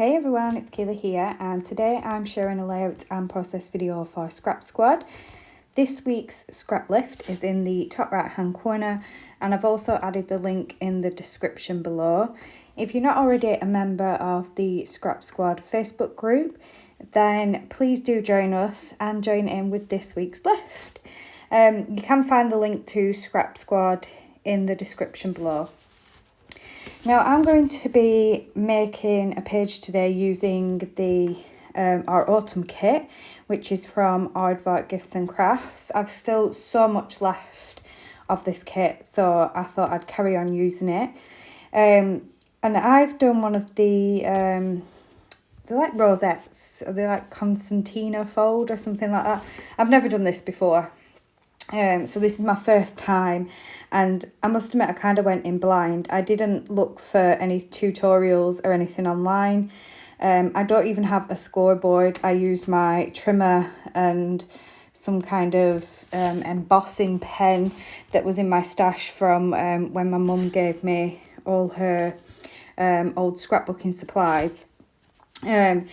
Hey everyone, it's Kayla here, and today I'm sharing a layout and process video for Scrap Squad. This week's Scraplift is in the top right hand corner, and I've also added the link in the description below. If you're not already a member of the Scrap Squad Facebook group, then please do join us and join in with this week's lift. You can find the link to Scrap Squad in the description below. Now I'm going to be making a page today using the our autumn kit, which is from Aardvark Gifts and Crafts. I've still so much left of this kit, so I thought I'd carry on using it. And I've done one of the they're like rosettes, they're like concertina fold or something like that. I've never done this before. So this is my first time, and I must admit I kind of went in blind. I didn't look for any tutorials or anything online. I don't even have a scoreboard. I used my trimmer and some kind of embossing pen that was in my stash from when my mum gave me all her old scrapbooking supplies. And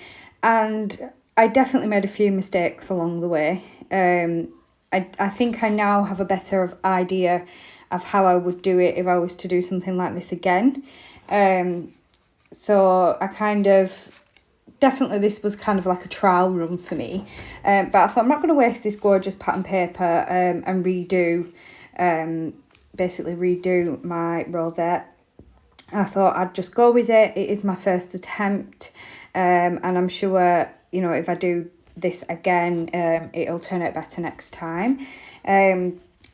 I definitely made a few mistakes along the way. I think I now have a better idea of how I would do it if I was to do something like this again. So I definitely this was kind of like a trial run for me. But I thought I'm not going to waste this gorgeous pattern paper and basically redo my rosette. I thought I'd just go with it. It is my first attempt, and I'm sure, you know, if I do this again, it'll turn out better next time.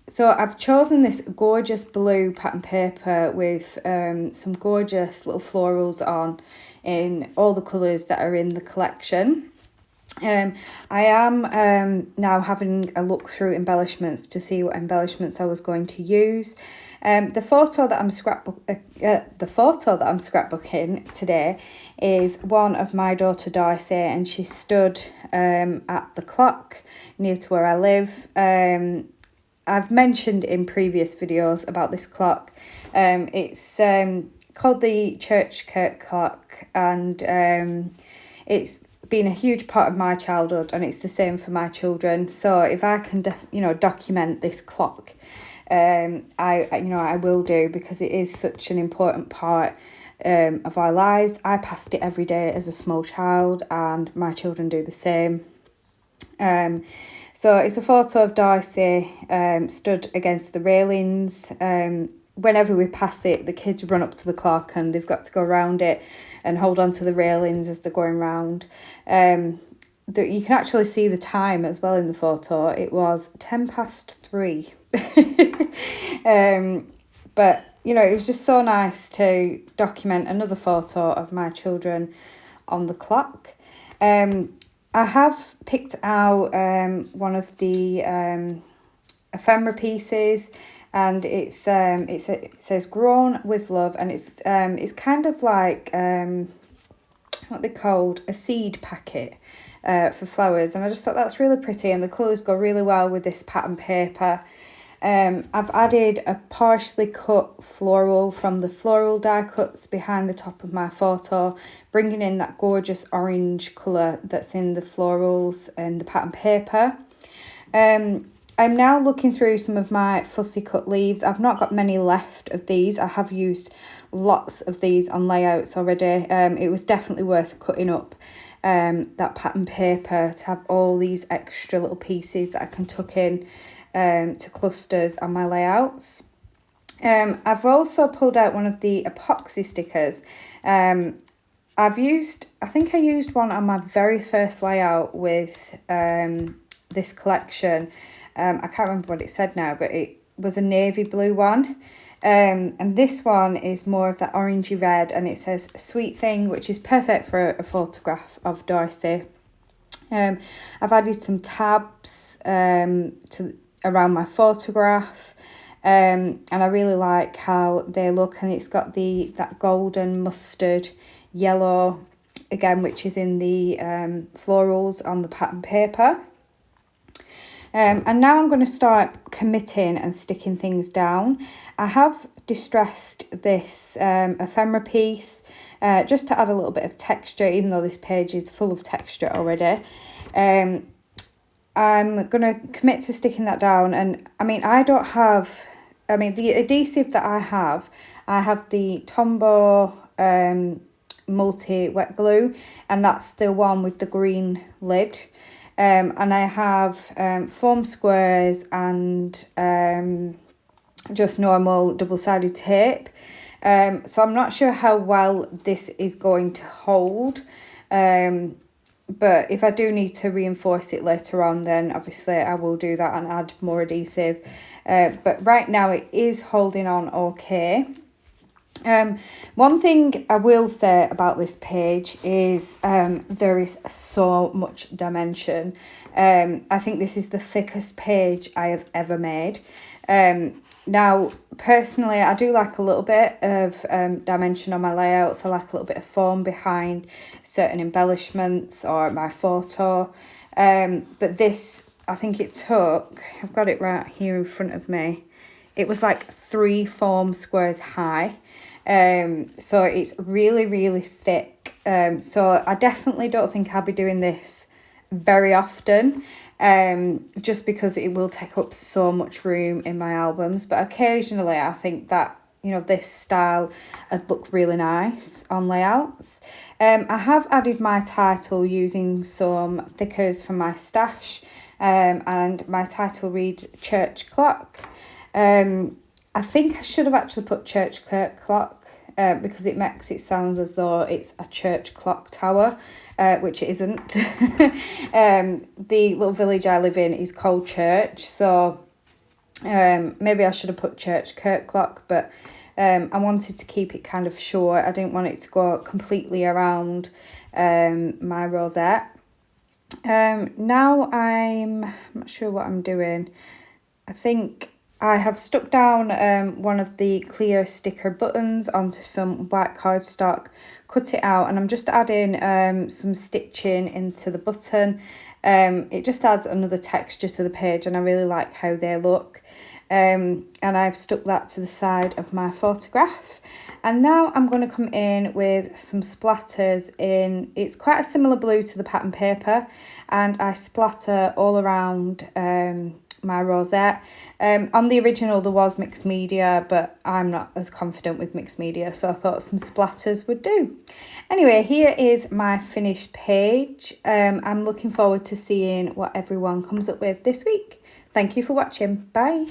So I've chosen this gorgeous blue pattern paper with some gorgeous little florals on in all the colours that are in the collection. I am now having a look through embellishments to see what embellishments I was going to use. The photo that I'm scrapbooking today is one of my daughter Darcy, and she stood at the clock near to where I live. I've mentioned in previous videos about this clock. It's called the Church Kirk clock, and it's been a huge part of my childhood, and it's the same for my children. So if I can document this clock, I will do, because it is such an important part of our lives. I passed it every day as a small child, and my children do the same. So it's a photo of Darcy stood against the railings. Whenever we pass it, the kids run up to the clock and they've got to go around it and hold on to the railings as they're going round. You can actually see the time as well in the photo. It was 3:10. But you know, it was just so nice to document another photo of my children on the clock. I have picked out one of the ephemera pieces, and it says "Grown with Love," and it's kind of like what they called a seed packet for flowers, and I just thought that's really pretty, and the colours go really well with this pattern paper. I've added a partially cut floral from the floral die cuts behind the top of my photo, bringing in that gorgeous orange colour that's in the florals and the pattern paper. I'm now looking through some of my fussy cut leaves. I've not got many left of these. I have used lots of these on layouts already. It was definitely worth cutting up that pattern paper to have all these extra little pieces that I can tuck in to clusters on my layouts. I've also pulled out one of the epoxy stickers. I think I used one on my very first layout with this collection. I can't remember what it said now, but it was a navy blue one. And this one is more of that orangey red, and it says "Sweet Thing," which is perfect for a photograph of Darcy. I've added some tabs around my photograph, and I really like how they look, and it's got that golden mustard yellow again, which is in the florals on the pattern paper. And now I'm going to start committing and sticking things down. I have distressed this ephemera piece just to add a little bit of texture, even though this page is full of texture already. I'm going to commit to sticking that down. And I mean, the adhesive that I have the Tombow multi wet glue, and that's the one with the green lid. And I have foam squares and just normal double-sided tape. So I'm not sure how well this is going to hold. But if I do need to reinforce it later on, then obviously I will do that and add more adhesive. But right now it is holding on okay. One thing I will say about this page is there is so much dimension. I think this is the thickest page I have ever made. Now, personally, I do like a little bit of dimension on my layouts. I like a little bit of form behind certain embellishments or my photo. But this, I think it took, I've got it right here in front of me. It was like 3 foam squares high. So it's really, really thick. So I definitely don't think I'll be doing this very often. Just because it will take up so much room in my albums. But occasionally I think that, this style would look really nice on layouts. I have added my title using some thickers from my stash. And my title reads Church Clock. I think I should have actually put Church Clock because it makes it sound as though it's a church clock tower. Which it isn't. The little village I live in is called Church, so maybe I should have put Church Clock, but I wanted to keep it kind of short. I didn't want it to go completely around my rosette. Now I'm not sure what I'm doing. I think I have stuck down one of the clear sticker buttons onto some white cardstock, cut it out, and I'm just adding some stitching into the button. It just adds another texture to the page, and I really like how they look. And I've stuck that to the side of my photograph. And now I'm going to come in with some splatters in, it's quite a similar blue to the pattern paper, and I splatter all around my rosette. On the original there was mixed media, but I'm not as confident with mixed media, so I thought some splatters would do. Anyway, here is my finished page. I'm looking forward to seeing what everyone comes up with this week. Thank you for watching. Bye.